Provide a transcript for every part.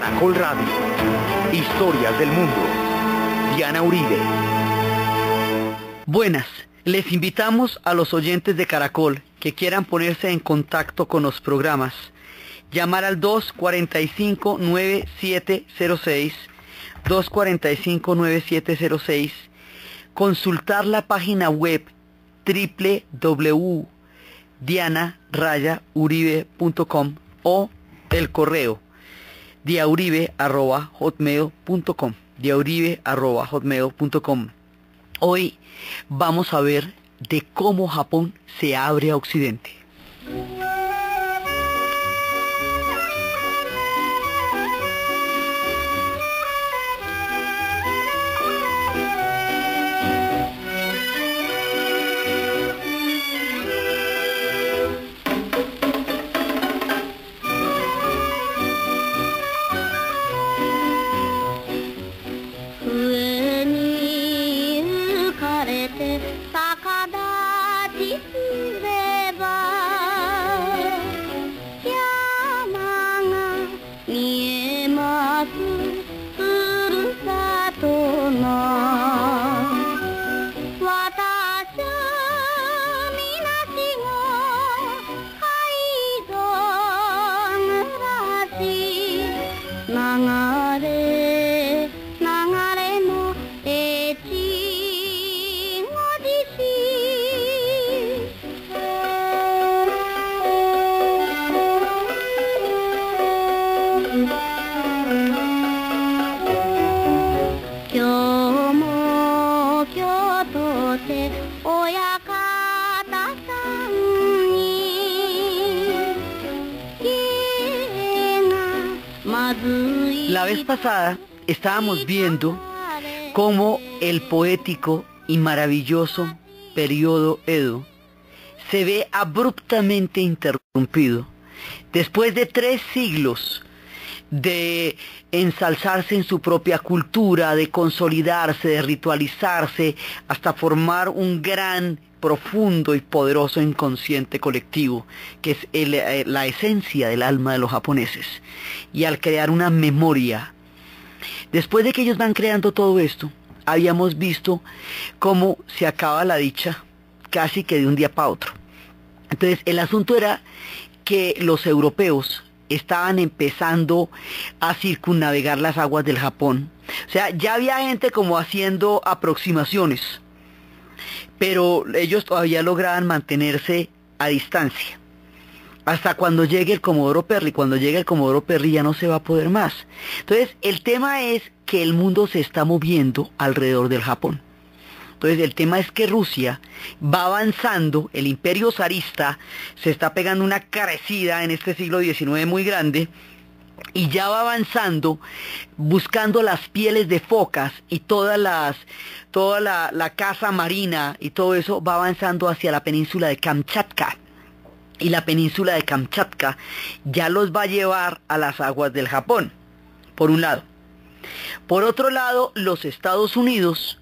Caracol Radio. Historias del mundo. Diana Uribe. Buenas, les invitamos a los oyentes de Caracol que quieran ponerse en contacto con los programas. Llamar al 245-9706, 245-9706, consultar la página web www.diana-uribe.com o el correo diauribe@hotmail.com, diauribe@hotmail.com. Hoy vamos a ver de cómo Japón se abre a Occidente. La vez pasada estábamos viendo cómo el poético y maravilloso periodo Edo se ve abruptamente interrumpido después de 3 siglos de ensalzarse en su propia cultura, de consolidarse, de ritualizarse, hasta formar un gran, profundo y poderoso inconsciente colectivo, que es la esencia del alma de los japoneses. Y al crear una memoria, después de que ellos van creando todo esto, habíamos visto cómo se acaba la dicha casi que de un día para otro. Entonces el asunto era que los europeos estaban empezando a circunnavegar las aguas del Japón. O sea, ya había gente como haciendo aproximaciones, pero ellos todavía lograban mantenerse a distancia. Hasta cuando llegue el Comodoro Perry. Cuando llegue el Comodoro Perry ya no se va a poder más. Entonces, el tema es que el mundo se está moviendo alrededor del Japón. Entonces, el tema es que Rusia va avanzando, el imperio zarista se está pegando una carecida en este siglo XIX muy grande, y ya va avanzando buscando las pieles de focas y toda la caza marina y todo eso va avanzando hacia la península de Kamchatka. Y la península de Kamchatka ya los va a llevar a las aguas del Japón, por un lado. Por otro lado, los Estados Unidos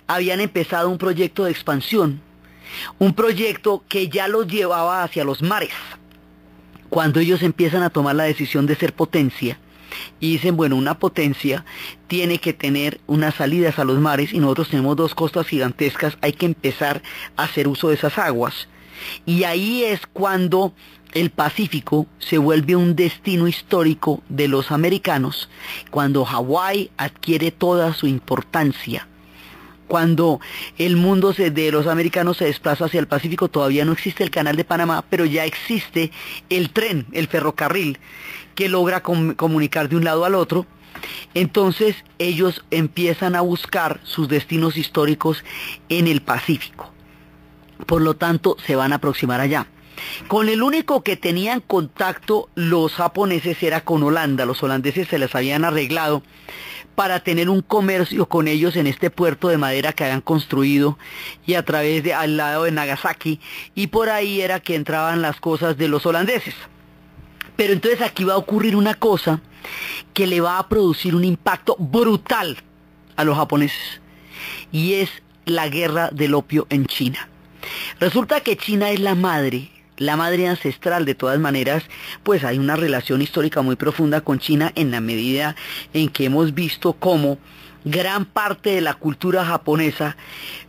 habían empezado un proyecto de expansión, un proyecto que ya los llevaba hacia los mares. Cuando ellos empiezan a tomar la decisión de ser potencia, y dicen, bueno, una potencia tiene que tener unas salidas a los mares, y nosotros tenemos 2 costas gigantescas, hay que empezar a hacer uso de esas aguas. Y ahí es cuando el Pacífico se vuelve un destino histórico de los americanos, cuando Hawái adquiere toda su importancia. Cuando el mundo de los americanos se desplaza hacia el Pacífico, todavía no existe el Canal de Panamá, pero ya existe el tren, el ferrocarril, que logra comunicar de un lado al otro. Entonces ellos empiezan a buscar sus destinos históricos en el Pacífico. Por lo tanto, se van a aproximar allá. Con el único que tenían contacto los japoneses era con Holanda. Los holandeses se les habían arreglado para tener un comercio con ellos en este puerto de madera que habían construido, y a través de al lado de Nagasaki, y por ahí era que entraban las cosas de los holandeses. Pero entonces aquí va a ocurrir una cosa que le va a producir un impacto brutal a los japoneses, y es la guerra del opio en China. Resulta que China es la madre la madre ancestral. De todas maneras, pues hay una relación histórica muy profunda con China en la medida en que hemos visto cómo gran parte de la cultura japonesa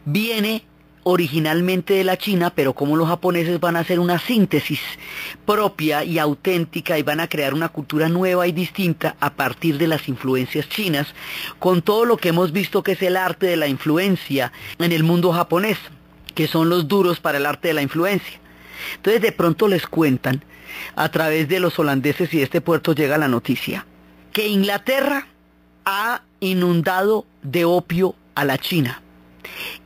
viene originalmente de la China, pero como los japoneses van a hacer una síntesis propia y auténtica y van a crear una cultura nueva y distinta a partir de las influencias chinas, con todo lo que hemos visto que es el arte de la influencia en el mundo japonés, que son los duros para el arte de la influencia. Entonces de pronto les cuentan, a través de los holandeses y de este puerto llega la noticia, que Inglaterra ha inundado de opio a la China,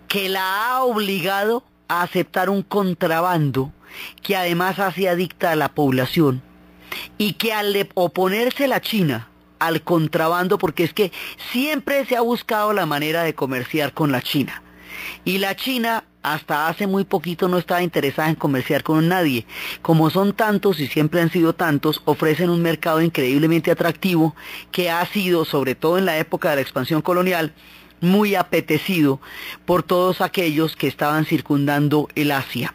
que la ha obligado a aceptar un contrabando que además hace adicta a la población, y que al oponerse la China al contrabando, porque es que siempre se ha buscado la manera de comerciar con la China, y la China hasta hace muy poquito no estaba interesada en comerciar con nadie. Como son tantos y siempre han sido tantos, ofrecen un mercado increíblemente atractivo que ha sido, sobre todo en la época de la expansión colonial, muy apetecido por todos aquellos que estaban circundando el Asia.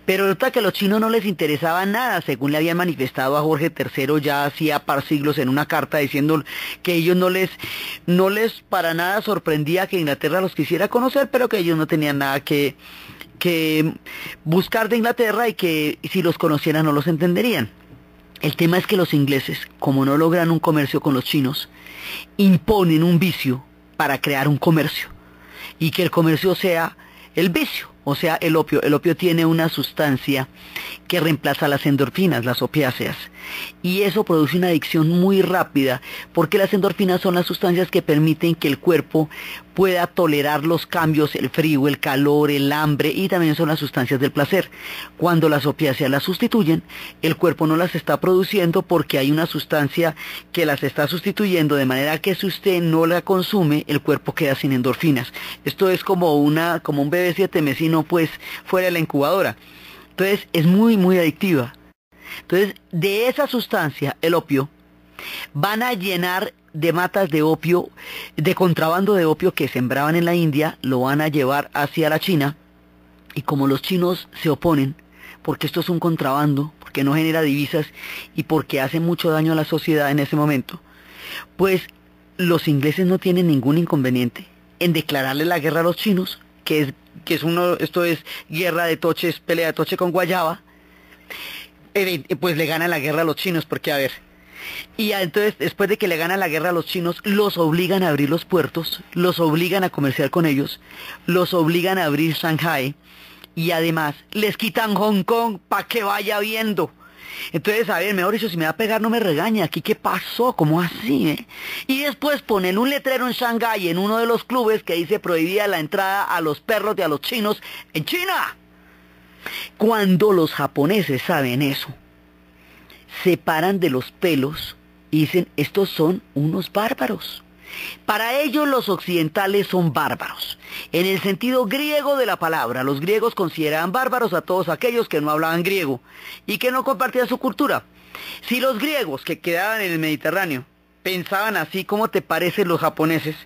Pero resulta que a los chinos no les interesaba nada, según le habían manifestado a Jorge III ya hacía par siglos en una carta diciendo que ellos no les para nada sorprendía que Inglaterra los quisiera conocer, pero que ellos no tenían nada que buscar de Inglaterra y que si los conocieran no los entenderían. El tema es que los ingleses, como no logran un comercio con los chinos, imponen un vicio para crear un comercio, y que el comercio sea el vicio, o sea, el opio. El opio tiene una sustancia que reemplaza las endorfinas, las opiáceas, y eso produce una adicción muy rápida, porque las endorfinas son las sustancias que permiten que el cuerpo pueda tolerar los cambios, el frío, el calor, el hambre, y también son las sustancias del placer. Cuando las opiáceas las sustituyen, el cuerpo no las está produciendo porque hay una sustancia que las está sustituyendo, de manera que si usted no la consume, el cuerpo queda sin endorfinas. Esto es como un bebé 7 mesino pues fuera de la incubadora. Entonces es muy muy adictiva. Entonces de esa sustancia, el opio, van a llenar de matas de opio, de contrabando de opio que sembraban en la India, lo van a llevar hacia la China, y como los chinos se oponen, porque esto es un contrabando, porque no genera divisas y porque hace mucho daño a la sociedad en ese momento, pues los ingleses no tienen ningún inconveniente en declararle la guerra a los chinos, esto es guerra de toches, pelea de toche con guayaba. Pues le ganan la guerra a los chinos, porque a ver, y entonces después de que le ganan la guerra a los chinos, los obligan a abrir los puertos, los obligan a comerciar con ellos, los obligan a abrir Shanghái, y además les quitan Hong Kong para que vaya viendo. Entonces, a ver, mejor dicho, si me va a pegar no me regañe, aquí qué pasó, ¿cómo así, Y después ponen un letrero en Shanghái, en uno de los clubes, que dice prohibida la entrada a los perros de a los chinos en China. Cuando los japoneses saben eso, se paran de los pelos y dicen, estos son unos bárbaros. Para ellos los occidentales son bárbaros, en el sentido griego de la palabra. Los griegos consideraban bárbaros a todos aquellos que no hablaban griego y que no compartían su cultura. Si los griegos que quedaban en el Mediterráneo pensaban así, ¿cómo te parecen los japoneses,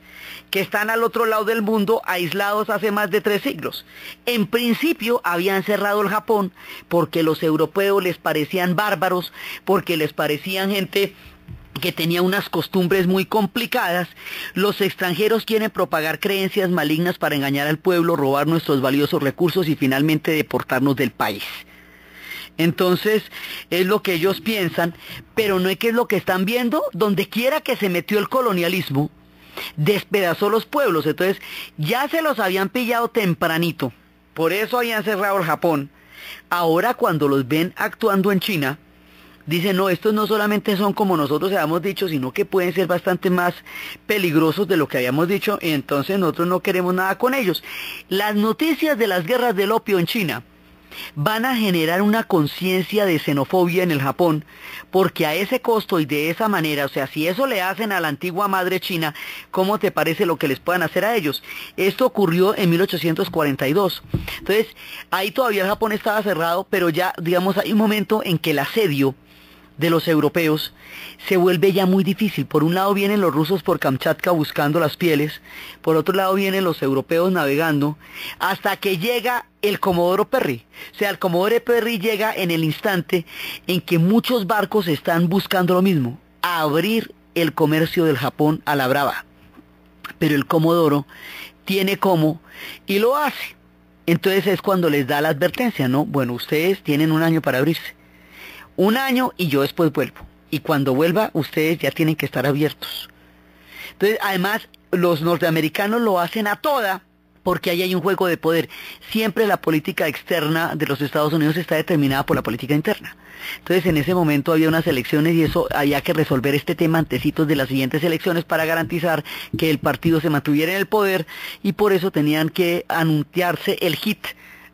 que están al otro lado del mundo, aislados hace más de 3 siglos? En principio habían cerrado el Japón porque los europeos les parecían bárbaros, porque les parecían gente que tenía unas costumbres muy complicadas. Los extranjeros quieren propagar creencias malignas para engañar al pueblo, robar nuestros valiosos recursos y finalmente deportarnos del país. Entonces, es lo que ellos piensan, pero no es que es lo que están viendo. Donde quiera que se metió el colonialismo, despedazó los pueblos. Entonces, ya se los habían pillado tempranito, por eso habían cerrado el Japón. Ahora, cuando los ven actuando en China, dicen, no, estos no solamente son como nosotros habíamos dicho, sino que pueden ser bastante más peligrosos de lo que habíamos dicho, y entonces nosotros no queremos nada con ellos. Las noticias de las guerras del opio en China van a generar una conciencia de xenofobia en el Japón, porque a ese costo y de esa manera, o sea, si eso le hacen a la antigua madre China, ¿cómo te parece lo que les puedan hacer a ellos? Esto ocurrió en 1842. Entonces, ahí todavía el Japón estaba cerrado, pero ya, digamos, hay un momento en que el asedio de los europeos se vuelve ya muy difícil. Por un lado vienen los rusos por Kamchatka buscando las pieles, por otro lado vienen los europeos navegando, hasta que llega el Comodoro Perry. O sea, el Comodoro Perry llega en el instante en que muchos barcos están buscando lo mismo, abrir el comercio del Japón a la brava. Pero el Comodoro tiene cómo y lo hace. Entonces es cuando les da la advertencia, ¿no? Bueno, ustedes tienen un año para abrirse. Un año y yo después vuelvo. Y cuando vuelva, ustedes ya tienen que estar abiertos. Entonces, además, los norteamericanos lo hacen a toda, porque ahí hay un juego de poder. Siempre la política externa de los Estados Unidos está determinada por la política interna. Entonces, en ese momento había unas elecciones y eso había que resolver este tema antecitos de las siguientes elecciones para garantizar que el partido se mantuviera en el poder, y por eso tenían que anunciarse el hit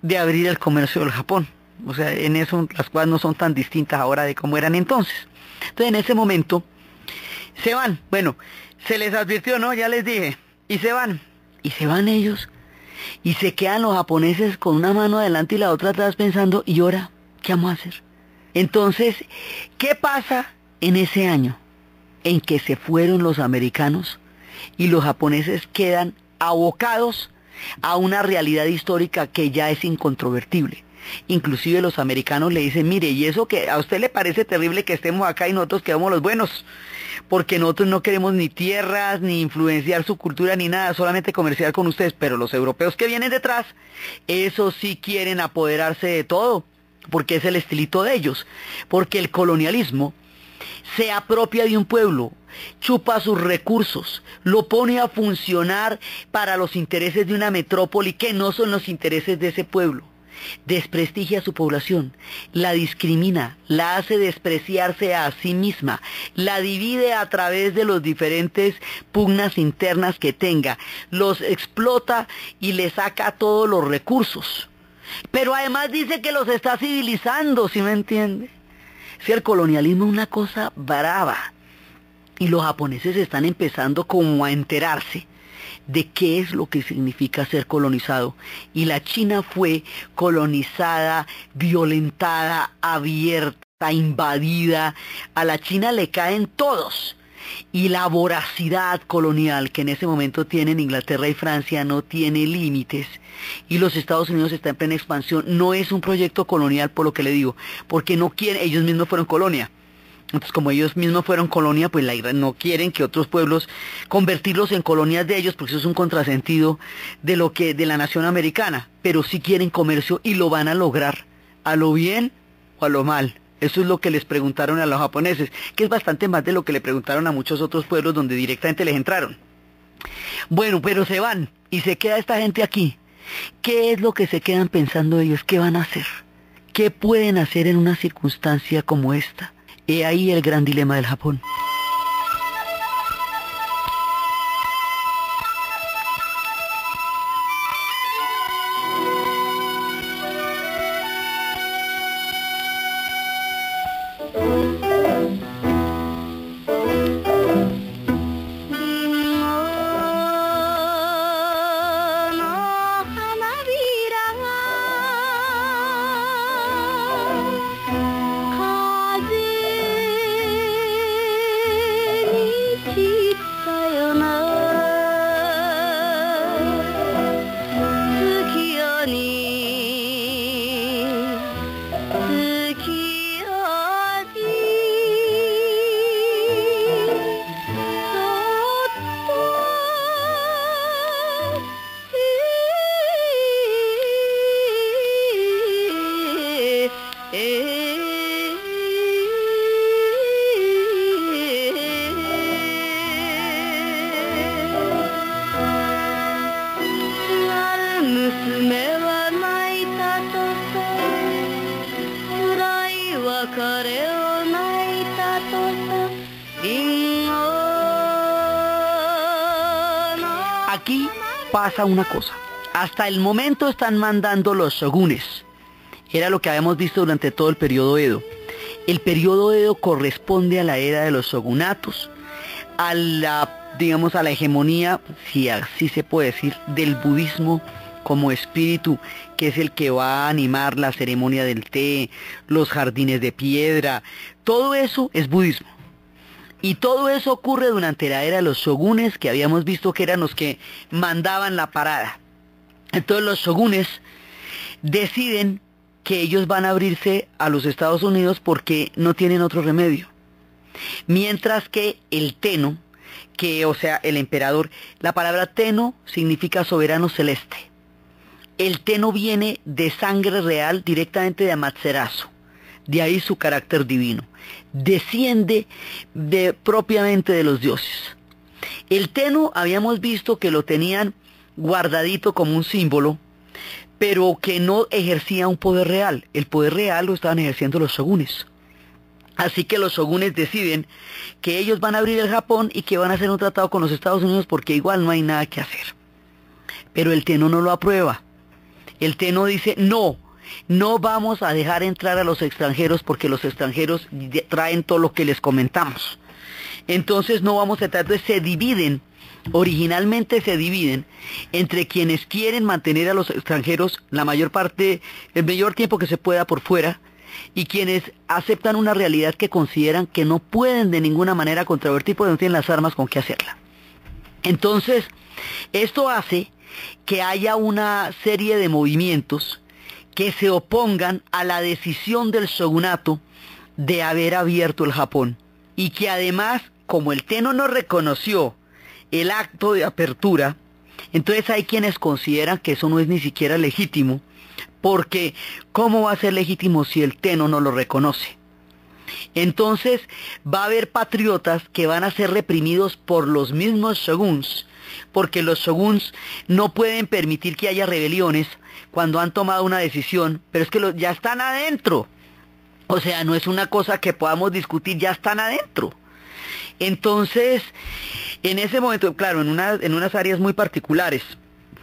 de abrir el comercio del Japón. O sea, en eso las cosas no son tan distintas ahora de cómo eran entonces. Entonces, en ese momento se van. Bueno, se les advirtió, ¿no? Ya les dije. Y se van. Y se van ellos. Y se quedan los japoneses con una mano adelante y la otra atrás pensando, ¿y ahora qué vamos a hacer? Entonces, ¿qué pasa en ese año en que se fueron los americanos y los japoneses quedan abocados a una realidad histórica que ya es incontrovertible? Inclusive los americanos le dicen, mire, y eso que a usted le parece terrible que estemos acá y nosotros quedamos los buenos, porque nosotros no queremos ni tierras, ni influenciar su cultura, ni nada, solamente comerciar con ustedes, pero los europeos que vienen detrás, esos sí quieren apoderarse de todo, porque es el estilito de ellos, porque el colonialismo se apropia de un pueblo, chupa sus recursos, lo pone a funcionar para los intereses de una metrópoli que no son los intereses de ese pueblo. Desprestigia a su población, la discrimina, la hace despreciarse a sí misma, la divide a través de los diferentes pugnas internas que tenga, los explota y le saca todos los recursos. Pero además dice que los está civilizando, ¿sí me entiende? Si el colonialismo es una cosa brava, y los japoneses están empezando como a enterarse de qué es lo que significa ser colonizado. Y la China fue colonizada, violentada, abierta, invadida. A la China le caen todos. Y la voracidad colonial que en ese momento tienen Inglaterra y Francia no tiene límites. Y los Estados Unidos están en plena expansión. No es un proyecto colonial, por lo que le digo, porque no quieren, ellos mismos fueron colonia. Entonces, como ellos mismos fueron colonia, pues no quieren que otros pueblos convertirlos en colonias de ellos, porque eso es un contrasentido de lo que de la nación americana. Pero sí quieren comercio y lo van a lograr, a lo bien o a lo mal. Eso es lo que les preguntaron a los japoneses, que es bastante más de lo que le preguntaron a muchos otros pueblos donde directamente les entraron. Bueno, pero se van y se queda esta gente aquí. ¿Qué es lo que se quedan pensando ellos? ¿Qué van a hacer? ¿Qué pueden hacer en una circunstancia como esta? He ahí el gran dilema del Japón. Aquí pasa una cosa. Hasta el momento están mandando los shogunes. Era lo que habíamos visto durante todo el periodo Edo. El periodo Edo corresponde a la era de los shogunatos, a la hegemonía, si así se puede decir, del budismo como espíritu, que es el que va a animar la ceremonia del té, los jardines de piedra, todo eso es budismo. Y todo eso ocurre durante la era de los shogunes, que habíamos visto que eran los que mandaban la parada. Entonces los shogunes deciden que ellos van a abrirse a los Estados Unidos porque no tienen otro remedio. Mientras que el Tenno, o sea, el emperador, la palabra Tenno significa soberano celeste. El Tenno viene de sangre real directamente de Amaterasu, de ahí su carácter divino. Desciende propiamente de los dioses. El Tenno habíamos visto que lo tenían guardadito como un símbolo, pero que no ejercía un poder real. El poder real lo estaban ejerciendo los shogunes. Así que los shogunes deciden que ellos van a abrir el Japón y que van a hacer un tratado con los Estados Unidos porque igual no hay nada que hacer. Pero el Tenno no lo aprueba. El Tenno dice, no vamos a dejar entrar a los extranjeros porque los extranjeros traen todo lo que les comentamos. Entonces no vamos a entrar. Entonces se dividen, originalmente se dividen entre quienes quieren mantener a los extranjeros la mayor parte, el mayor tiempo que se pueda por fuera, y quienes aceptan una realidad que consideran que no pueden de ninguna manera controvertir porque no tienen las armas con que hacerla. Entonces, esto hace que haya una serie de movimientos que se opongan a la decisión del shogunato de haber abierto el Japón, y que además, como el Tenno no reconoció el acto de apertura, entonces hay quienes consideran que eso no es ni siquiera legítimo, porque ¿cómo va a ser legítimo si el Tenno no lo reconoce? Entonces va a haber patriotas que van a ser reprimidos por los mismos shoguns, porque los shoguns no pueden permitir que haya rebeliones cuando han tomado una decisión, pero es que ya están adentro. O sea, no es una cosa que podamos discutir, ya están adentro. Entonces, en ese momento, claro, en unas áreas muy particulares,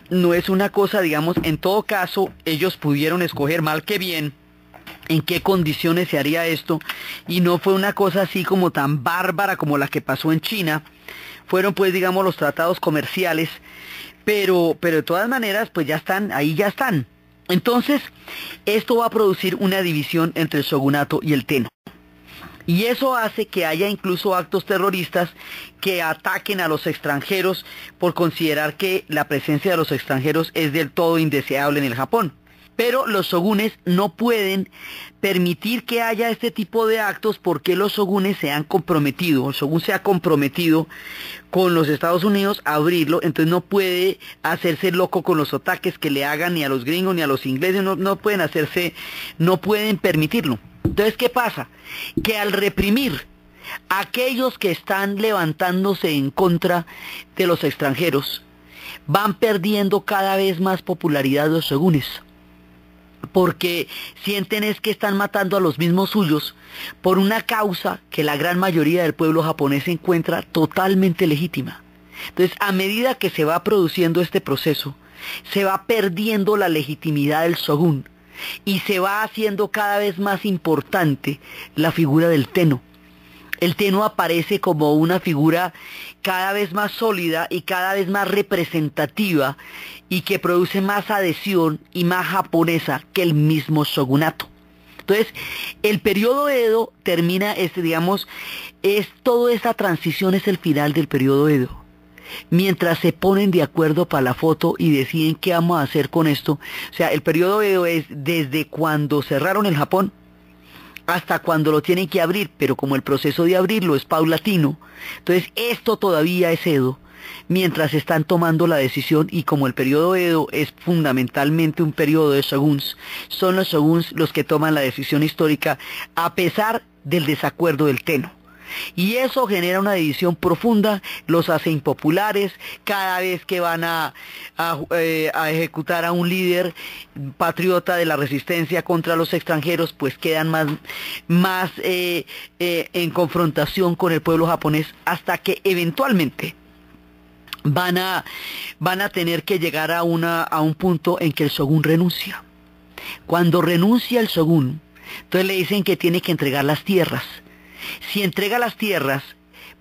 no es una cosa, digamos, en todo caso, ellos pudieron escoger mal que bien en qué condiciones se haría esto, y no fue una cosa así como tan bárbara como la que pasó en China. Fueron pues, digamos, los tratados comerciales, pero de todas maneras, pues ya están, ahí ya están. Entonces, esto va a producir una división entre el shogunato y el Tenno. Y eso hace que haya incluso actos terroristas que ataquen a los extranjeros por considerar que la presencia de los extranjeros es del todo indeseable en el Japón. Pero los shogunes no pueden permitir que haya este tipo de actos porque los shogunes se han comprometido, el shogun se ha comprometido con los Estados Unidos a abrirlo, entonces no puede hacerse loco con los ataques que le hagan ni a los gringos ni a los ingleses, no pueden permitirlo. Entonces, ¿qué pasa? Que al reprimir a aquellos que están levantándose en contra de los extranjeros, van perdiendo cada vez más popularidad los shogunes, porque sienten es que están matando a los mismos suyos por una causa que la gran mayoría del pueblo japonés encuentra totalmente legítima. Entonces, a medida que se va produciendo este proceso, se va perdiendo la legitimidad del shogun y se va haciendo cada vez más importante la figura del Tenno. El Tenno aparece como una figura cada vez más sólida y cada vez más representativa y que produce más adhesión y más japonesa que el mismo shogunato. Entonces, el periodo Edo termina, toda esta transición es el final del periodo Edo. Mientras se ponen de acuerdo para la foto y deciden qué vamos a hacer con esto. O sea, el periodo Edo es desde cuando cerraron el Japón hasta cuando lo tienen que abrir, pero como el proceso de abrirlo es paulatino, entonces esto todavía es Edo, mientras están tomando la decisión, y como el periodo Edo es fundamentalmente un periodo de shoguns, son los shoguns los que toman la decisión histórica a pesar del desacuerdo del Tenno. Y eso genera una división profunda, los hace impopulares. Cada vez que van a ejecutar a un líder patriota de la resistencia contra los extranjeros, pues quedan más en confrontación con el pueblo japonés, hasta que eventualmente van a tener que llegar a un punto en que el shogun renuncia. Cuando renuncia el shogun, entonces le dicen que tiene que entregar las tierras. Si entrega las tierras,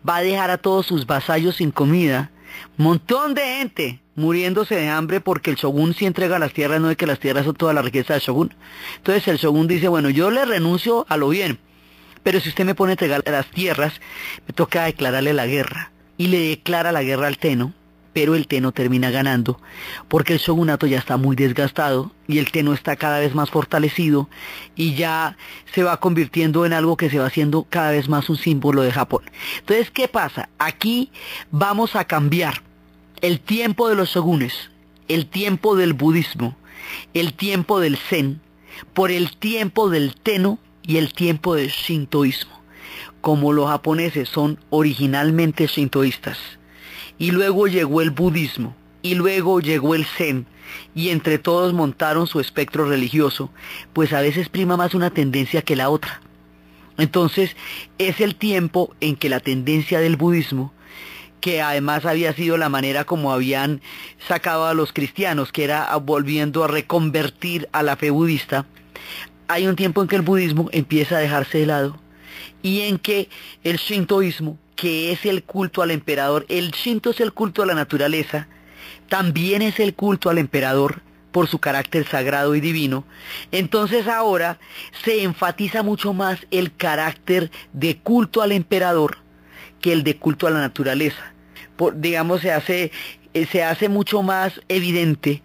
va a dejar a todos sus vasallos sin comida, montón de gente muriéndose de hambre porque el shogun sí entrega las tierras, no es que las tierras son toda la riqueza del shogun. Entonces el shogun dice, bueno, yo le renuncio a lo bien, pero si usted me pone a entregar las tierras, me toca declararle la guerra. Y le declara la guerra al Tenno, pero el Tenno termina ganando, porque el shogunato ya está muy desgastado y el Tenno está cada vez más fortalecido y ya se va convirtiendo en algo que se va haciendo cada vez más un símbolo de Japón. Entonces, ¿qué pasa? Aquí vamos a cambiar el tiempo de los shogunes, el tiempo del budismo, el tiempo del zen, por el tiempo del Tenno y el tiempo del shintoísmo. Como los japoneses son originalmente shintoístas, y luego llegó el budismo, y luego llegó el zen, y entre todos montaron su espectro religioso, pues a veces prima más una tendencia que la otra. Entonces es el tiempo en que la tendencia del budismo, que además había sido la manera como habían sacado a los cristianos, que era volviendo a reconvertir a la fe budista, hay un tiempo en que el budismo empieza a dejarse de lado, y en que el shintoísmo, que es el culto al emperador, el shinto es el culto a la naturaleza, también es el culto al emperador por su carácter sagrado y divino. Entonces ahora se enfatiza mucho más el carácter de culto al emperador que el de culto a la naturaleza. Digamos, se hace mucho más evidente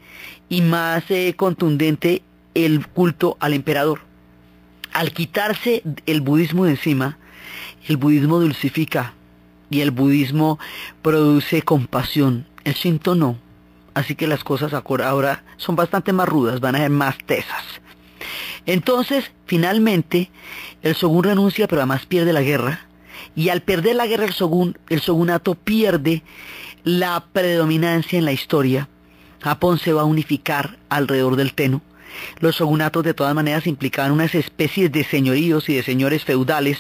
y más contundente el culto al emperador. Al quitarse el budismo de encima, el budismo dulcifica y el budismo produce compasión. El shinto no. Así que las cosas ahora son bastante más rudas, van a ser más tesas. Entonces, finalmente, el shogun renuncia, pero además pierde la guerra. Y al perder la guerra el shogunato pierde la predominancia en la historia. Japón se va a unificar alrededor del Tenno. Los shogunatos de todas maneras implicaban unas especies de señoríos y de señores feudales,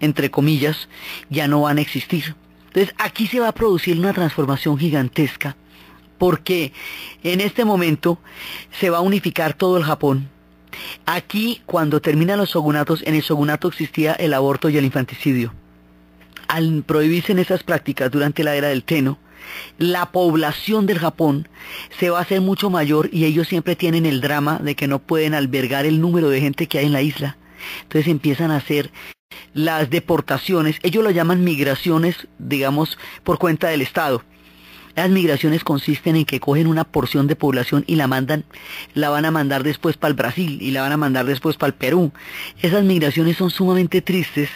entre comillas, ya no van a existir. Entonces aquí se va a producir una transformación gigantesca, porque en este momento se va a unificar todo el Japón. Aquí, cuando terminan los shogunatos, en el shogunato existía el aborto y el infanticidio. Al prohibirse en esas prácticas durante la era del Tenno, la población del Japón se va a hacer mucho mayor y ellos siempre tienen el drama de que no pueden albergar el número de gente que hay en la isla. Entonces empiezan a hacer las deportaciones, ellos lo llaman migraciones, digamos, por cuenta del Estado. Las migraciones consisten en que cogen una porción de población y la van a mandar después para el Brasil y la van a mandar después para el Perú. Esas migraciones son sumamente tristes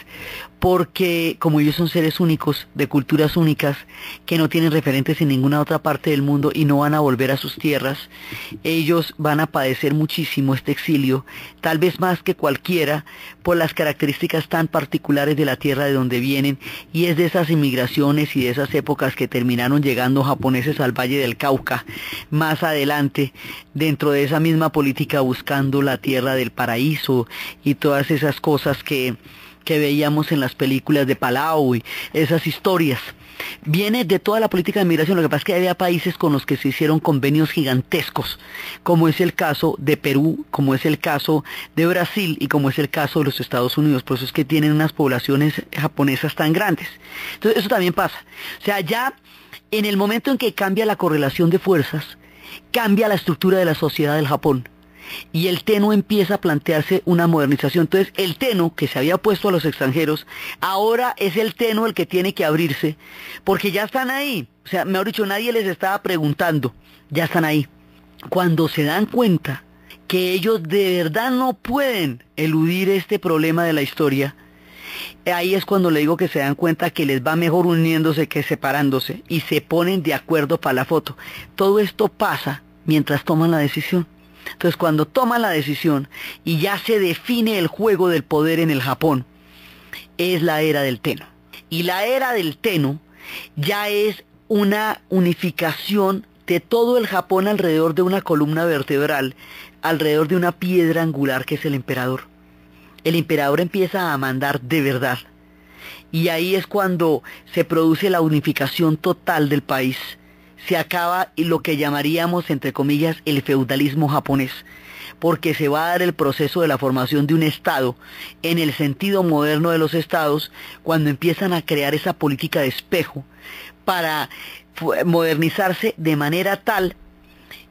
porque como ellos son seres únicos, de culturas únicas, que no tienen referentes en ninguna otra parte del mundo y no van a volver a sus tierras, ellos van a padecer muchísimo este exilio, tal vez más que cualquiera, por las características tan particulares de la tierra de donde vienen, y es de esas inmigraciones y de esas épocas que terminaron llegando japoneses al Valle del Cauca, más adelante, dentro de esa misma política buscando la tierra del paraíso y todas esas cosas que veíamos en las películas de Palau y esas historias. Viene de toda la política de migración. Lo que pasa es que había países con los que se hicieron convenios gigantescos, como es el caso de Perú, como es el caso de Brasil y como es el caso de los Estados Unidos. Por eso es que tienen unas poblaciones japonesas tan grandes. Entonces eso también pasa. O sea, ya en el momento en que cambia la correlación de fuerzas, cambia la estructura de la sociedad del Japón. Y el Tenno empieza a plantearse una modernización. Entonces el Tenno, que se había opuesto a los extranjeros, ahora es el Tenno el que tiene que abrirse, porque ya están ahí. O sea, mejor dicho, nadie les estaba preguntando, ya están ahí. Cuando se dan cuenta que ellos de verdad no pueden eludir este problema de la historia, ahí es cuando le digo que se dan cuenta que les va mejor uniéndose que separándose, y se ponen de acuerdo para la foto. Todo esto pasa mientras toman la decisión. Entonces cuando toman la decisión y ya se define el juego del poder en el Japón, es la era del Tenno. Y la era del Tenno ya es una unificación de todo el Japón alrededor de una columna vertebral, alrededor de una piedra angular que es el emperador. El emperador empieza a mandar de verdad. Y ahí es cuando se produce la unificación total del país. Se acaba lo que llamaríamos, entre comillas, el feudalismo japonés, porque se va a dar el proceso de la formación de un Estado en el sentido moderno de los Estados, cuando empiezan a crear esa política de espejo para modernizarse de manera tal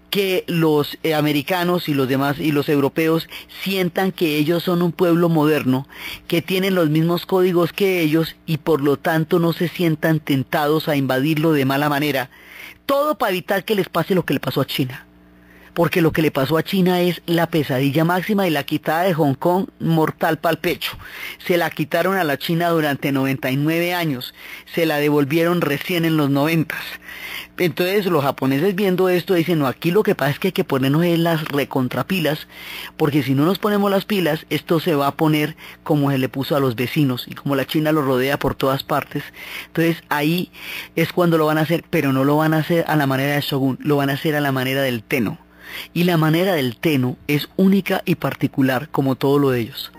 que los americanos y los demás y los europeos sientan que ellos son un pueblo moderno, que tienen los mismos códigos que ellos y por lo tanto no se sientan tentados a invadirlo de mala manera. Todo para evitar que les pase lo que le pasó a China. Porque lo que le pasó a China es la pesadilla máxima y la quitada de Hong Kong mortal pa'l pecho. Se la quitaron a la China durante 99 años, se la devolvieron recién en los 90. Entonces los japoneses viendo esto dicen, no, aquí lo que pasa es que hay que ponernos en las recontrapilas, porque si no nos ponemos las pilas, esto se va a poner como se le puso a los vecinos, y como la China lo rodea por todas partes. Entonces ahí es cuando lo van a hacer, pero no lo van a hacer a la manera de Shogun, lo van a hacer a la manera del Tenno. Y la manera del Tenno es única y particular, como todo lo de ellos.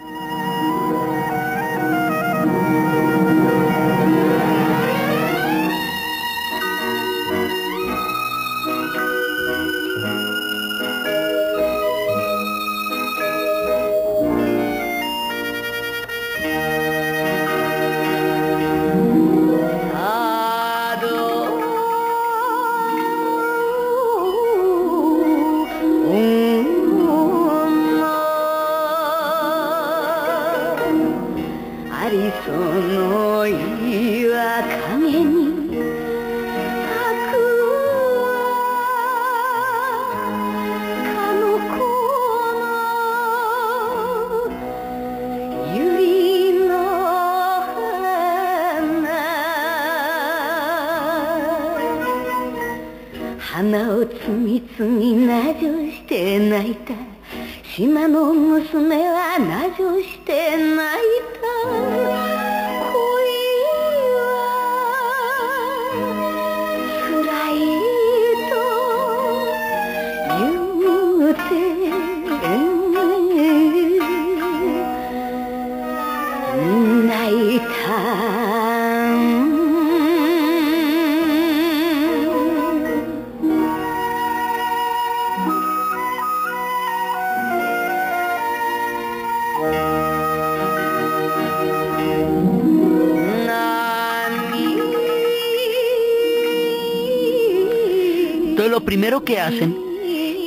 Entonces lo primero que hacen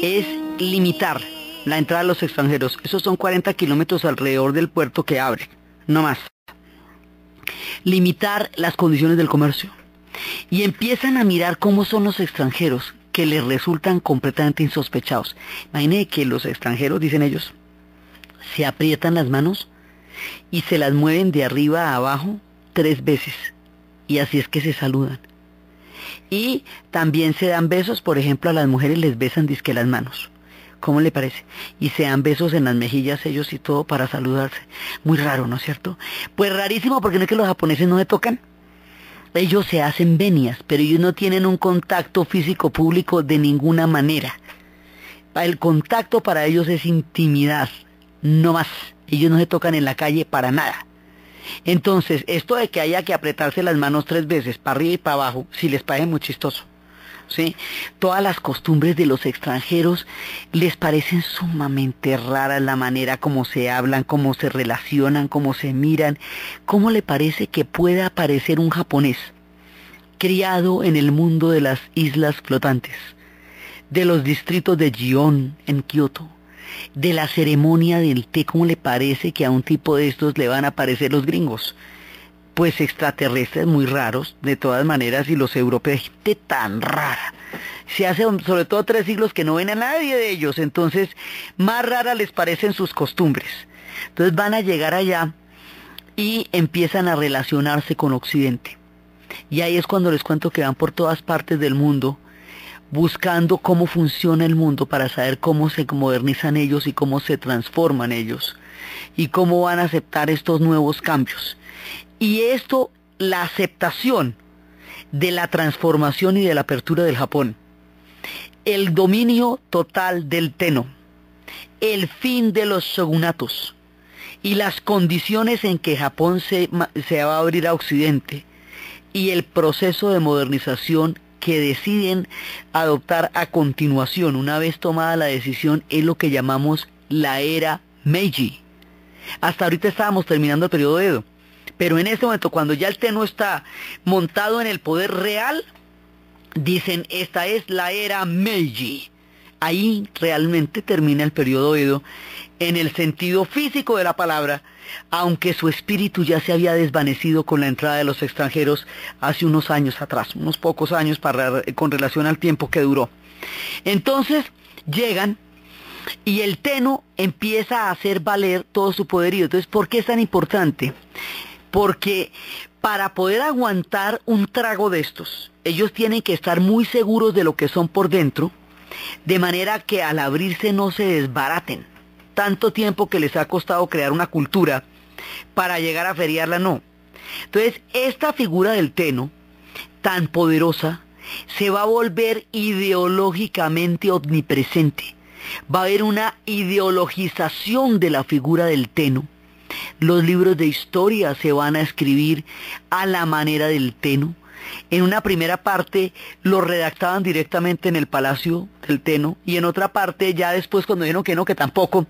es limitar la entrada de los extranjeros. Esos son 40 kilómetros alrededor del puerto que abre, no más. Limitar las condiciones del comercio. Y empiezan a mirar cómo son los extranjeros, que les resultan completamente insospechados. Imaginen que los extranjeros, dicen ellos, se aprietan las manos y se las mueven de arriba a abajo 3 veces. Y así es que se saludan. Y también se dan besos, por ejemplo, a las mujeres les besan dizque las manos. ¿Cómo le parece? Y se dan besos en las mejillas ellos y todo para saludarse. Muy raro, ¿no es cierto? Pues rarísimo, porque no es que los japoneses no se tocan. Ellos se hacen venias, pero ellos no tienen un contacto físico público de ninguna manera. El contacto para ellos es intimidad, no más. Ellos no se tocan en la calle para nada. Entonces, esto de que haya que apretarse las manos 3 veces, para arriba y para abajo, si les parece muy chistoso, ¿sí? Todas las costumbres de los extranjeros les parecen sumamente raras, la manera como se hablan, cómo se relacionan, cómo se miran. ¿Cómo le parece que pueda aparecer un japonés criado en el mundo de las islas flotantes, de los distritos de Gion en Kioto, de la ceremonia del té? ¿Cómo le parece que a un tipo de estos le van a aparecer los gringos? Pues extraterrestres muy raros, de todas maneras, y los europeos, gente tan rara. Se hace sobre todo 3 siglos que no ven a nadie de ellos, entonces más raras les parecen sus costumbres. Entonces van a llegar allá y empiezan a relacionarse con Occidente. Y ahí es cuando les cuento que van por todas partes del mundo, buscando cómo funciona el mundo para saber cómo se modernizan ellos y cómo se transforman ellos, y cómo van a aceptar estos nuevos cambios. Y esto, la aceptación de la transformación y de la apertura del Japón, el dominio total del Tenno, el fin de los shogunatos y las condiciones en que Japón se va a abrir a Occidente, y el proceso de modernización que deciden adoptar a continuación, una vez tomada la decisión, es lo que llamamos la era Meiji. Hasta ahorita estábamos terminando el periodo Edo. Pero en este momento, cuando ya el Tenno está montado en el poder real, dicen, esta es la era Meiji. Ahí realmente termina el periodo Edo en el sentido físico de la palabra, aunque su espíritu ya se había desvanecido con la entrada de los extranjeros hace unos años atrás, unos pocos años con relación al tiempo que duró. Entonces llegan y el Tenno empieza a hacer valer todo su poderío. Entonces, ¿por qué es tan importante? Porque para poder aguantar un trago de estos, ellos tienen que estar muy seguros de lo que son por dentro, de manera que al abrirse no se desbaraten. Tanto tiempo que les ha costado crear una cultura para llegar a feriarla, no. Entonces, esta figura del Tenno, tan poderosa, se va a volver ideológicamente omnipresente. Va a haber una ideologización de la figura del Tenno. Los libros de historia se van a escribir a la manera del Tenno. En una primera parte lo redactaban directamente en el palacio del Tenno, y en otra parte ya después cuando dijeron que no, que tampoco,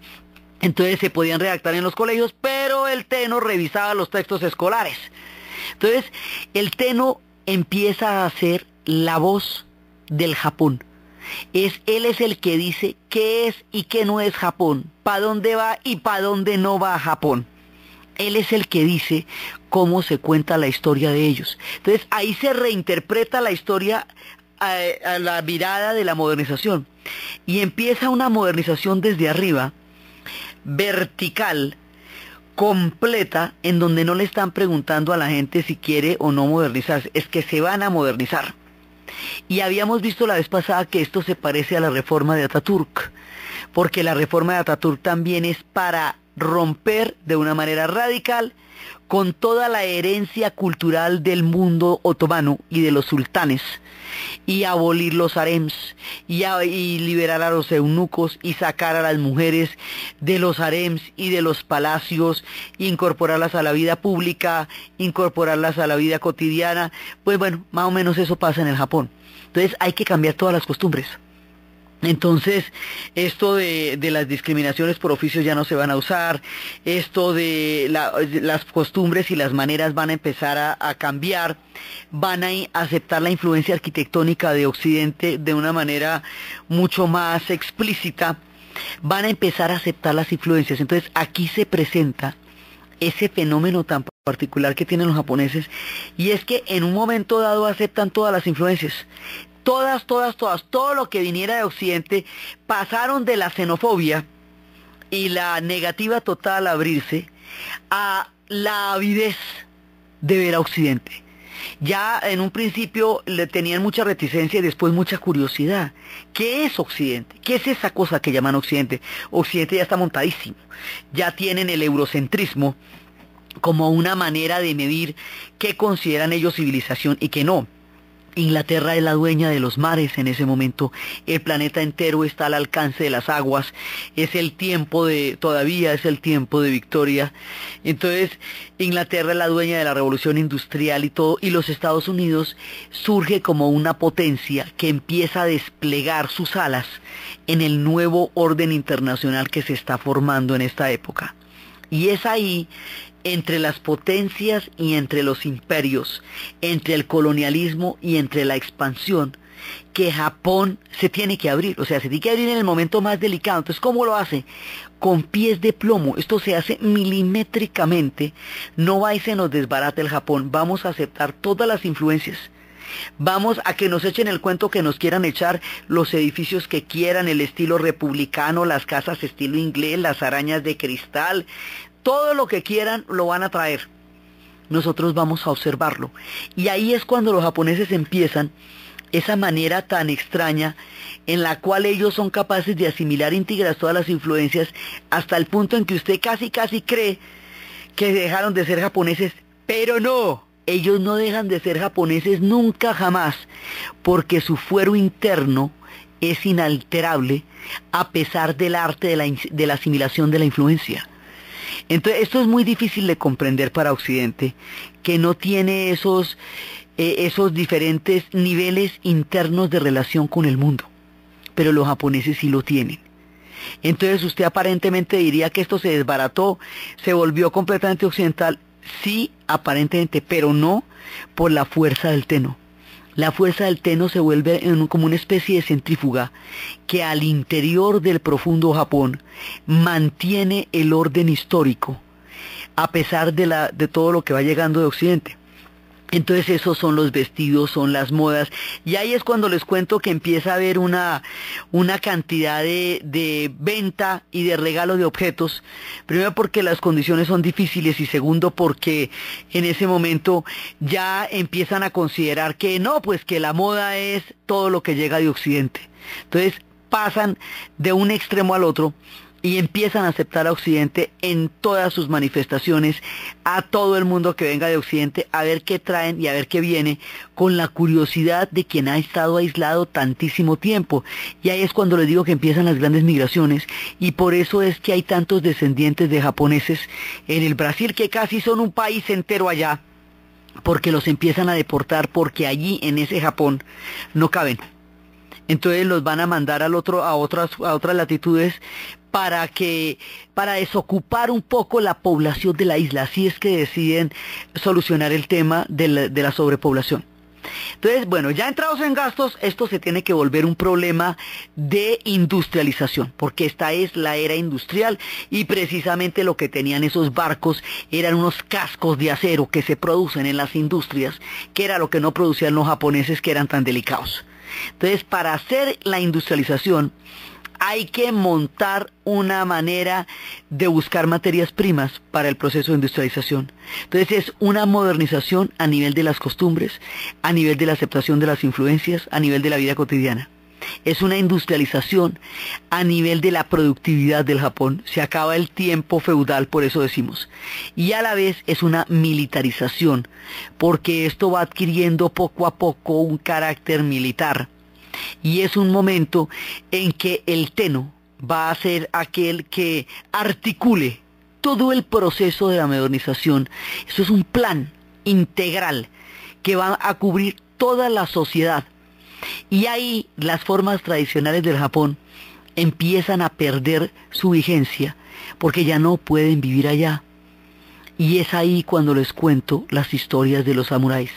entonces se podían redactar en los colegios, pero el Tenno revisaba los textos escolares. Entonces el Tenno empieza a ser la voz del Japón. Él es el que dice qué es y qué no es Japón, para dónde va y para dónde no va Japón. Él es el que dice cómo se cuenta la historia de ellos. Entonces ahí se reinterpreta la historia a la mirada de la modernización. Y empieza una modernización desde arriba, vertical, completa, en donde no le están preguntando a la gente si quiere o no modernizarse, es que se van a modernizar. Y habíamos visto la vez pasada que esto se parece a la reforma de Ataturk, porque la reforma de Ataturk también es para romper de una manera radical con toda la herencia cultural del mundo otomano y de los sultanes, y abolir los harems, y liberar a los eunucos, y sacar a las mujeres de los harems y de los palacios, incorporarlas a la vida pública, incorporarlas a la vida cotidiana. Pues bueno, más o menos eso pasa en el Japón. Entonces hay que cambiar todas las costumbres. Entonces, esto de las discriminaciones por oficio ya no se van a usar, esto de las costumbres y las maneras van a empezar a cambiar, van a aceptar la influencia arquitectónica de Occidente de una manera mucho más explícita, van a empezar a aceptar las influencias. Entonces, aquí se presenta ese fenómeno tan particular que tienen los japoneses, y es que en un momento dado aceptan todas las influencias. Todas, todo lo que viniera de Occidente, pasaron de la xenofobia y la negativa total a abrirse a la avidez de ver a Occidente. Ya en un principio le tenían mucha reticencia y después mucha curiosidad. ¿Qué es Occidente? ¿Qué es esa cosa que llaman Occidente? Occidente ya está montadísimo. Ya tienen el eurocentrismo como una manera de medir qué consideran ellos civilización y qué no. Inglaterra es la dueña de los mares en ese momento, el planeta entero está al alcance de las aguas, todavía es el tiempo de Victoria. Entonces Inglaterra es la dueña de la revolución industrial y todo, y los Estados Unidos surge como una potencia que empieza a desplegar sus alas en el nuevo orden internacional que se está formando en esta época. Y es ahí, entre las potencias y entre los imperios, entre el colonialismo y entre la expansión, que Japón se tiene que abrir. O sea, se tiene que abrir en el momento más delicado. Entonces, ¿cómo lo hace? Con pies de plomo. Esto se hace milimétricamente. No va y se nos desbarata el Japón. Vamos a aceptar todas las influencias. Vamos a que nos echen el cuento que nos quieran echar, los edificios que quieran, el estilo republicano, las casas estilo inglés, las arañas de cristal, todo lo que quieran lo van a traer. Nosotros vamos a observarlo. Y ahí es cuando los japoneses empiezan esa manera tan extraña en la cual ellos son capaces de asimilar íntegras todas las influencias, hasta el punto en que usted casi cree que dejaron de ser japoneses, pero no. Ellos no dejan de ser japoneses nunca jamás, porque su fuero interno es inalterable a pesar del arte de la asimilación de la influencia. Entonces esto es muy difícil de comprender para Occidente, que no tiene esos diferentes niveles internos de relación con el mundo, pero los japoneses sí lo tienen. Entonces usted aparentemente diría que esto se desbarató, se volvió completamente occidental. Sí, aparentemente, pero no por la fuerza del teno. La fuerza del teno se vuelve como una especie de centrífuga que al interior del profundo Japón mantiene el orden histórico a pesar de todo lo que va llegando de Occidente. Entonces esos son los vestidos, son las modas, y ahí es cuando les cuento que empieza a haber una cantidad de venta y de regalo de objetos, primero porque las condiciones son difíciles y segundo porque en ese momento ya empiezan a considerar que no, pues que la moda es todo lo que llega de Occidente. Entonces pasan de un extremo al otro y empiezan a aceptar a Occidente en todas sus manifestaciones, a todo el mundo que venga de Occidente, a ver qué traen y a ver qué viene, con la curiosidad de quien ha estado aislado tantísimo tiempo. Y ahí es cuando les digo que empiezan las grandes migraciones, y por eso es que hay tantos descendientes de japoneses en el Brasil, que casi son un país entero allá, porque los empiezan a deportar, porque allí en ese Japón no caben. Entonces los van a mandar a otras latitudes para desocupar un poco la población de la isla. Así es que deciden solucionar el tema de la sobrepoblación. Entonces, bueno, ya entrados en gastos, esto se tiene que volver un problema de industrialización, porque esta es la era industrial y precisamente lo que tenían esos barcos eran unos cascos de acero que se producen en las industrias, que era lo que no producían los japoneses, que eran tan delicados. Entonces, para hacer la industrialización hay que montar una manera de buscar materias primas para el proceso de industrialización. Entonces es una modernización a nivel de las costumbres, a nivel de la aceptación de las influencias, a nivel de la vida cotidiana. Es una industrialización a nivel de la productividad del Japón. Se acaba el tiempo feudal, por eso decimos. Y a la vez es una militarización, porque esto va adquiriendo poco a poco un carácter militar. Y es un momento en que el teno va a ser aquel que articule todo el proceso de la modernización. Eso es un plan integral que va a cubrir toda la sociedad. Y ahí las formas tradicionales del Japón empiezan a perder su vigencia porque ya no pueden vivir allá. Y es ahí cuando les cuento las historias de los samuráis.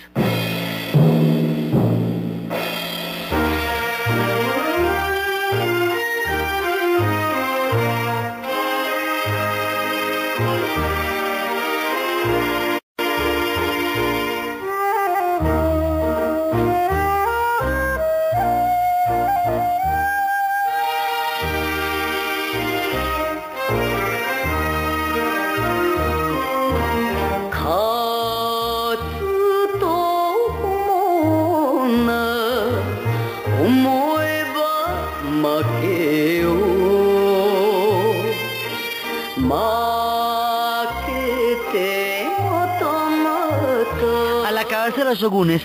Al acabarse los shogunes,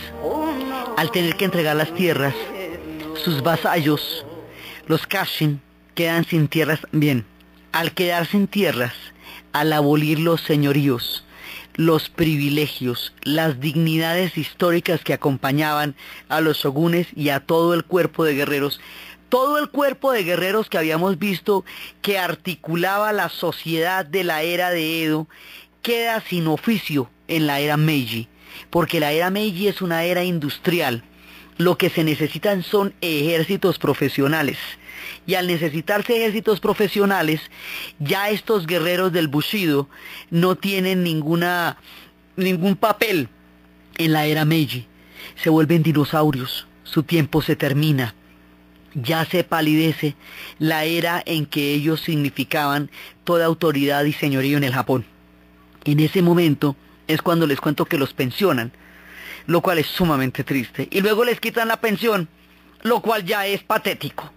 al tener que entregar las tierras, sus vasallos, los kashin, quedan sin tierras también. Al quedar sin tierras, al abolir los señoríos, los privilegios, las dignidades históricas que acompañaban a los shogunes y a todo el cuerpo de guerreros, todo el cuerpo de guerreros que habíamos visto que articulaba la sociedad de la era de Edo, queda sin oficio en la era Meiji, porque la era Meiji es una era industrial. Lo que se necesitan son ejércitos profesionales. Y al necesitarse ejércitos profesionales, ya estos guerreros del Bushido no tienen ningún papel en la era Meiji. Se vuelven dinosaurios, su tiempo se termina. Ya se palidece la era en que ellos significaban toda autoridad y señorío en el Japón. En ese momento es cuando les cuento que los pensionan, lo cual es sumamente triste. Y luego les quitan la pensión, lo cual ya es patético.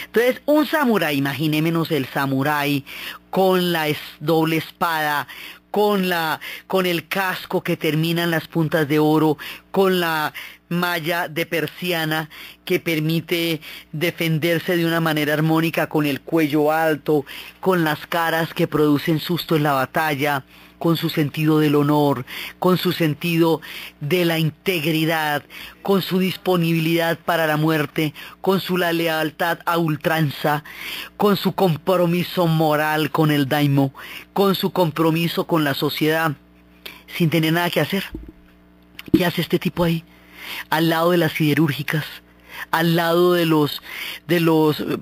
Entonces, un samurái, imaginémonos el samurái con la doble espada, con el casco que termina en las puntas de oro, con la malla de persiana que permite defenderse de una manera armónica, con el cuello alto, con las caras que producen susto en la batalla, con su sentido del honor, con su sentido de la integridad, con su disponibilidad para la muerte, con su la lealtad a ultranza, con su compromiso moral con el daimyo, con su compromiso con la sociedad, sin tener nada que hacer. ¿Qué hace este tipo ahí? Al lado de las siderúrgicas, al lado de los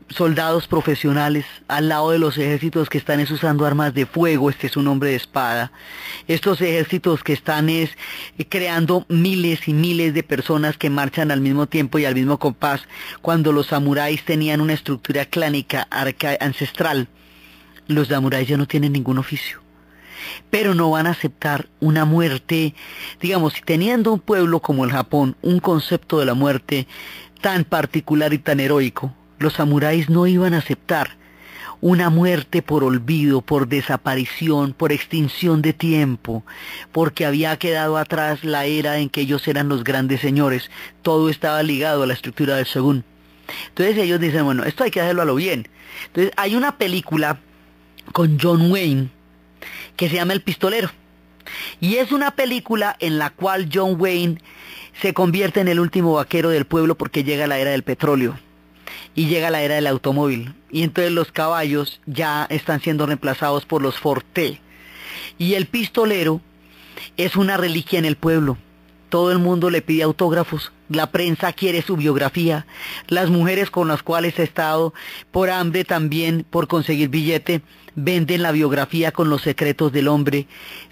soldados profesionales, al lado de los ejércitos que están usando armas de fuego, este es un hombre de espada, estos ejércitos que están creando miles y miles de personas que marchan al mismo tiempo y al mismo compás, cuando los samuráis tenían una estructura clánica ancestral. Los samuráis ya no tienen ningún oficio, pero no van a aceptar una muerte, digamos, teniendo un pueblo como el Japón un concepto de la muerte tan particular y tan heroico, los samuráis no iban a aceptar una muerte por olvido, por desaparición, por extinción de tiempo, porque había quedado atrás la era en que ellos eran los grandes señores, todo estaba ligado a la estructura del shogun. Entonces ellos dicen, bueno, esto hay que hacerlo a lo bien. Entonces hay una película con John Wayne que se llama El Pistolero, y es una película en la cual John Wayne se convierte en el último vaquero del pueblo porque llega la era del petróleo y llega la era del automóvil, y entonces los caballos ya están siendo reemplazados por los Forte, y el pistolero es una reliquia en el pueblo. Todo el mundo le pide autógrafos, la prensa quiere su biografía, las mujeres con las cuales ha estado por hambre también, por conseguir billete, venden la biografía con los secretos del hombre.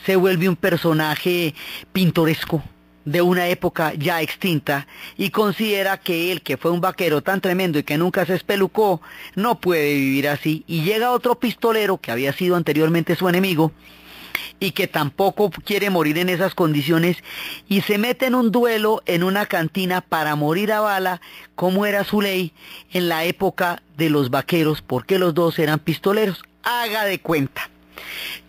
Se vuelve un personaje pintoresco de una época ya extinta, y considera que él, que fue un vaquero tan tremendo y que nunca se espelucó, no puede vivir así. Y llega otro pistolero que había sido anteriormente su enemigo y que tampoco quiere morir en esas condiciones, y se mete en un duelo en una cantina para morir a bala, como era su ley en la época de los vaqueros, porque los dos eran pistoleros. Haga de cuenta.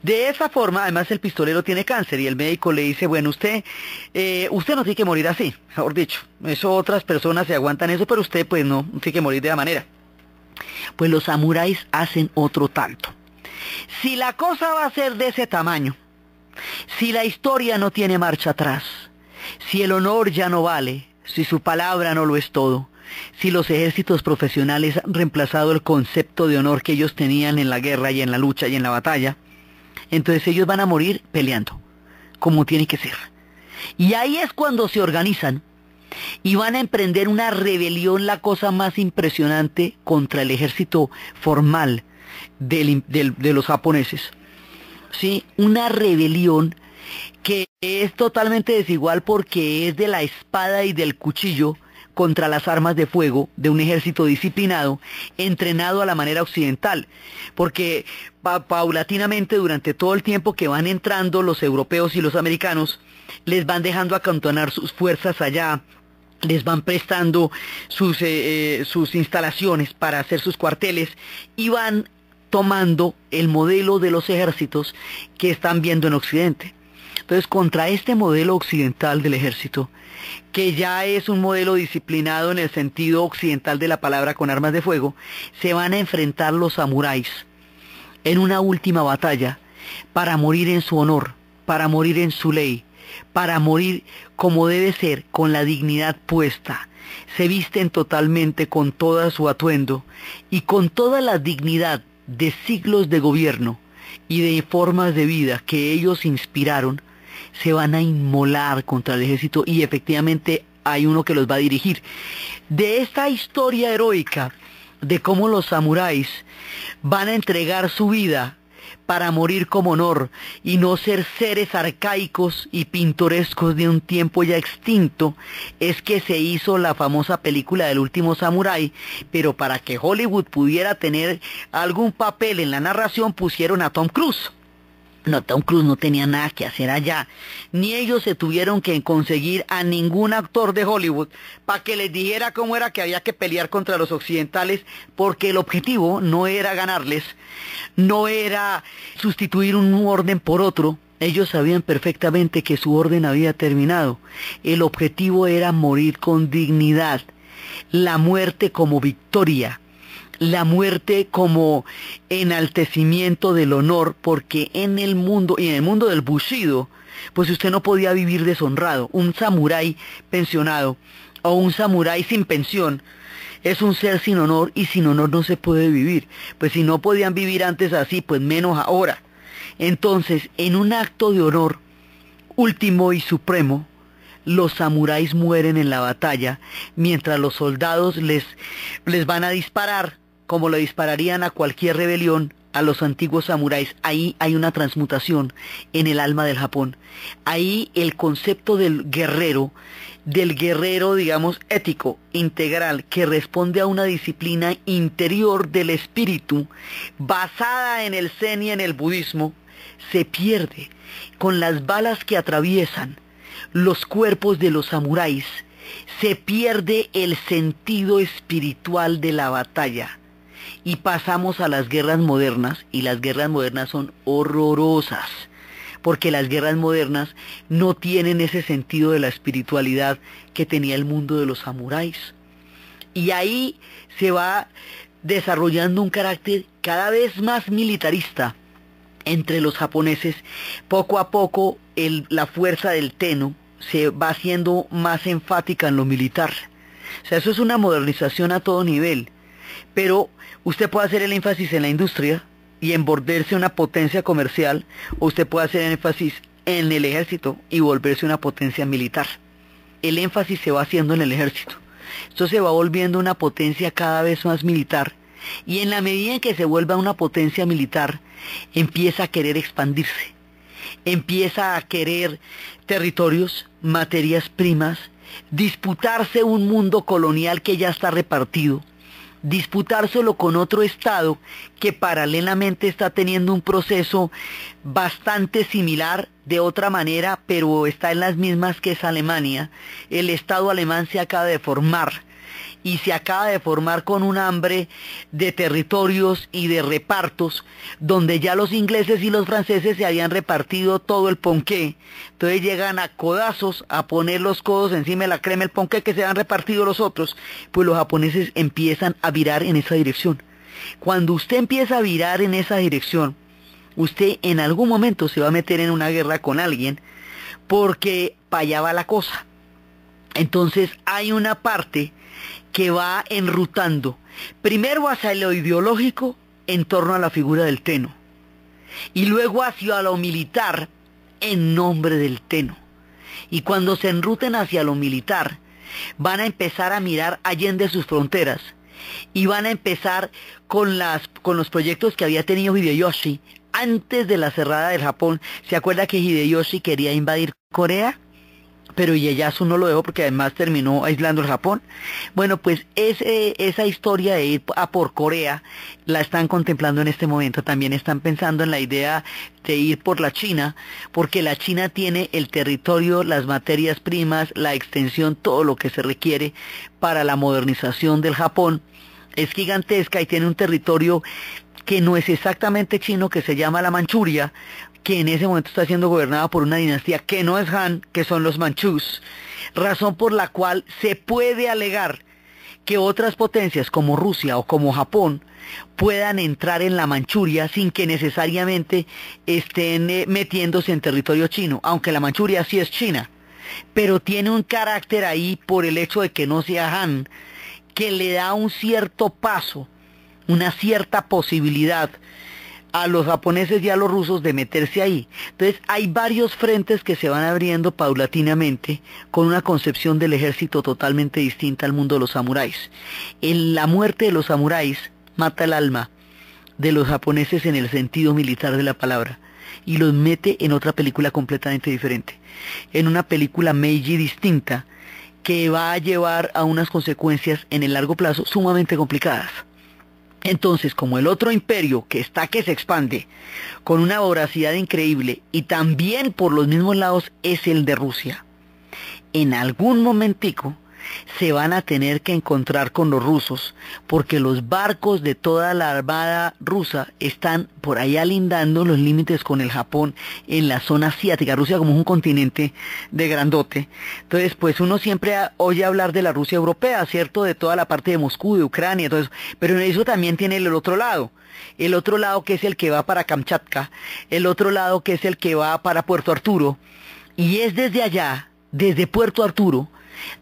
De esa forma, además, el pistolero tiene cáncer y el médico le dice, bueno, usted no tiene que morir así, mejor dicho, eso otras personas se aguantan eso, pero usted pues no tiene que morir de la manera. Pues los samuráis hacen otro tanto. Si la cosa va a ser de ese tamaño, si la historia no tiene marcha atrás, si el honor ya no vale, si su palabra no lo es todo, si los ejércitos profesionales han reemplazado el concepto de honor que ellos tenían en la guerra y en la lucha y en la batalla, entonces ellos van a morir peleando, como tiene que ser. Y ahí es cuando se organizan y van a emprender una rebelión, la cosa más impresionante, contra el ejército formal de los japoneses. Sí, una rebelión que es totalmente desigual, porque es de la espada y del cuchillo contra las armas de fuego de un ejército disciplinado, entrenado a la manera occidental, porque paulatinamente durante todo el tiempo que van entrando los europeos y los americanos, les van dejando acantonar sus fuerzas allá, les van prestando sus instalaciones para hacer sus cuarteles, y van tomando el modelo de los ejércitos que están viendo en Occidente. Entonces, contra este modelo occidental del ejército, que ya es un modelo disciplinado en el sentido occidental de la palabra, con armas de fuego, se van a enfrentar los samuráis en una última batalla para morir en su honor, para morir en su ley, para morir como debe ser, con la dignidad puesta. Se visten totalmente con todo su atuendo y con toda la dignidad de siglos de gobierno y de formas de vida que ellos inspiraron. Se van a inmolar contra el ejército, y efectivamente hay uno que los va a dirigir. De esta historia heroica de cómo los samuráis van a entregar su vida para morir con honor y no ser seres arcaicos y pintorescos de un tiempo ya extinto, es que se hizo la famosa película del último samurái. Pero para que Hollywood pudiera tener algún papel en la narración, pusieron a Tom Cruise. No, Tom Cruise no tenía nada que hacer allá, ni ellos se tuvieron que conseguir a ningún actor de Hollywood para que les dijera cómo era que había que pelear contra los occidentales, porque el objetivo no era ganarles, no era sustituir un orden por otro. Ellos sabían perfectamente que su orden había terminado. El objetivo era morir con dignidad, la muerte como victoria. la muerte como enaltecimiento del honor, porque en el mundo, y en el mundo del bushido, pues usted no podía vivir deshonrado. Un samurái pensionado o un samurái sin pensión es un ser sin honor, y sin honor no se puede vivir. Pues si no podían vivir antes así, pues menos ahora. Entonces, en un acto de honor último y supremo, los samuráis mueren en la batalla, mientras los soldados les van a disparar, como le dispararían a cualquier rebelión, a los antiguos samuráis. Ahí hay una transmutación en el alma del Japón. Ahí el concepto del guerrero, digamos, ético, integral, que responde a una disciplina interior del espíritu, basada en el Zen y en el budismo, se pierde con las balas que atraviesan los cuerpos de los samuráis. Se pierde el sentido espiritual de la batalla y pasamos a las guerras modernas, y las guerras modernas son horrorosas, porque las guerras modernas no tienen ese sentido de la espiritualidad que tenía el mundo de los samuráis. Y ahí se va desarrollando un carácter cada vez más militarista entre los japoneses. Poco a poco la fuerza del Tenno se va haciendo más enfática en lo militar. O sea, eso es una modernización a todo nivel. Pero usted puede hacer el énfasis en la industria y en volverse una potencia comercial, o usted puede hacer el énfasis en el ejército y volverse una potencia militar. El énfasis se va haciendo en el ejército. Esto se va volviendo una potencia cada vez más militar, y en la medida en que se vuelva una potencia militar, empieza a querer expandirse, empieza a querer territorios, materias primas, disputarse un mundo colonial que ya está repartido, disputárselo con otro estado que paralelamente está teniendo un proceso bastante similar, de otra manera, pero está en las mismas, que es Alemania. El estado alemán se acaba de formar, y se acaba de formar con un hambre de territorios y de repartos, donde ya los ingleses y los franceses se habían repartido todo el ponqué. Entonces llegan a codazos a poner los codos encima de la crema, el ponqué que se han repartido los otros. Pues los japoneses empiezan a virar en esa dirección. Cuando usted empieza a virar en esa dirección, usted en algún momento se va a meter en una guerra con alguien, porque para allá va la cosa. Entonces hay una parte que va enrutando, primero hacia lo ideológico en torno a la figura del Tenno, y luego hacia lo militar en nombre del Tenno. Y cuando se enruten hacia lo militar, van a empezar a mirar allende sus fronteras, y van a empezar con los proyectos que había tenido Hideyoshi antes de la cerrada del Japón. ¿Se acuerda que Hideyoshi quería invadir Corea? Pero Ieyasu no lo dejó, porque además terminó aislando el Japón. Bueno, pues esa historia de ir a por Corea la están contemplando en este momento. También están pensando en la idea de ir por la China, porque la China tiene el territorio, las materias primas, la extensión, todo lo que se requiere para la modernización del Japón. Es gigantesca y tiene un territorio que no es exactamente chino, que se llama la Manchuria, que en ese momento está siendo gobernada por una dinastía que no es Han, que son los manchús, razón por la cual se puede alegar que otras potencias como Rusia o como Japón puedan entrar en la Manchuria sin que necesariamente estén metiéndose en territorio chino, aunque la Manchuria sí es China, pero tiene un carácter ahí por el hecho de que no sea Han, que le da un cierto paso, una cierta posibilidad a los japoneses y a los rusos de meterse ahí. Entonces hay varios frentes que se van abriendo paulatinamente, con una concepción del ejército totalmente distinta al mundo de los samuráis. La muerte de los samuráis mata el alma de los japoneses en el sentido militar de la palabra, y los mete en otra película completamente diferente, en una película Meiji distinta, que va a llevar a unas consecuencias en el largo plazo sumamente complicadas. Entonces, como el otro imperio que se expande con una voracidad increíble, y también por los mismos lados, es el de Rusia, en algún momentico se van a tener que encontrar con los rusos, porque los barcos de toda la armada rusa están por allá lindando los límites con el Japón en la zona asiática. Rusia como es un continente de grandote. Entonces, pues uno siempre oye hablar de la Rusia europea, ¿cierto? De toda la parte de Moscú, de Ucrania, todo eso. Pero eso también tiene el otro lado. El otro lado que es el que va para Kamchatka, el otro lado que es el que va para Puerto Arturo, y es desde allá, desde Puerto Arturo,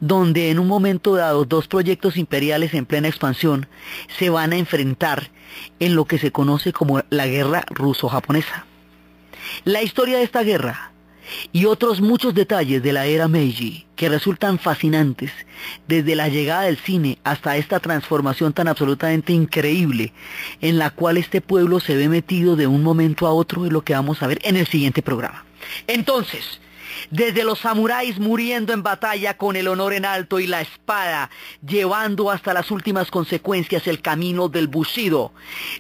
donde en un momento dado dos proyectos imperiales en plena expansión se van a enfrentar en lo que se conoce como la guerra ruso-japonesa. La historia de esta guerra y otros muchos detalles de la era Meiji que resultan fascinantes, desde la llegada del cine hasta esta transformación tan absolutamente increíble en la cual este pueblo se ve metido de un momento a otro, es lo que vamos a ver en el siguiente programa. Entonces, desde los samuráis muriendo en batalla con el honor en alto y la espada, llevando hasta las últimas consecuencias el camino del Bushido,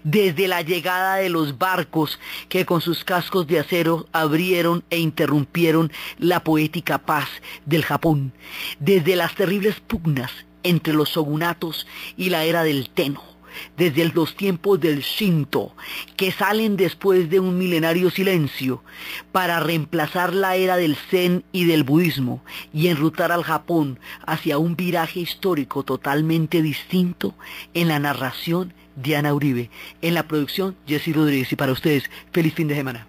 desde la llegada de los barcos que con sus cascos de acero abrieron e interrumpieron la poética paz del Japón, desde las terribles pugnas entre los shogunatos y la era del Tenno, desde los tiempos del Shinto, que salen después de un milenario silencio para reemplazar la era del Zen y del budismo y enrutar al Japón hacia un viraje histórico totalmente distinto. En la narración, Diana Uribe, en la producción, Jessy Rodríguez, y para ustedes, feliz fin de semana.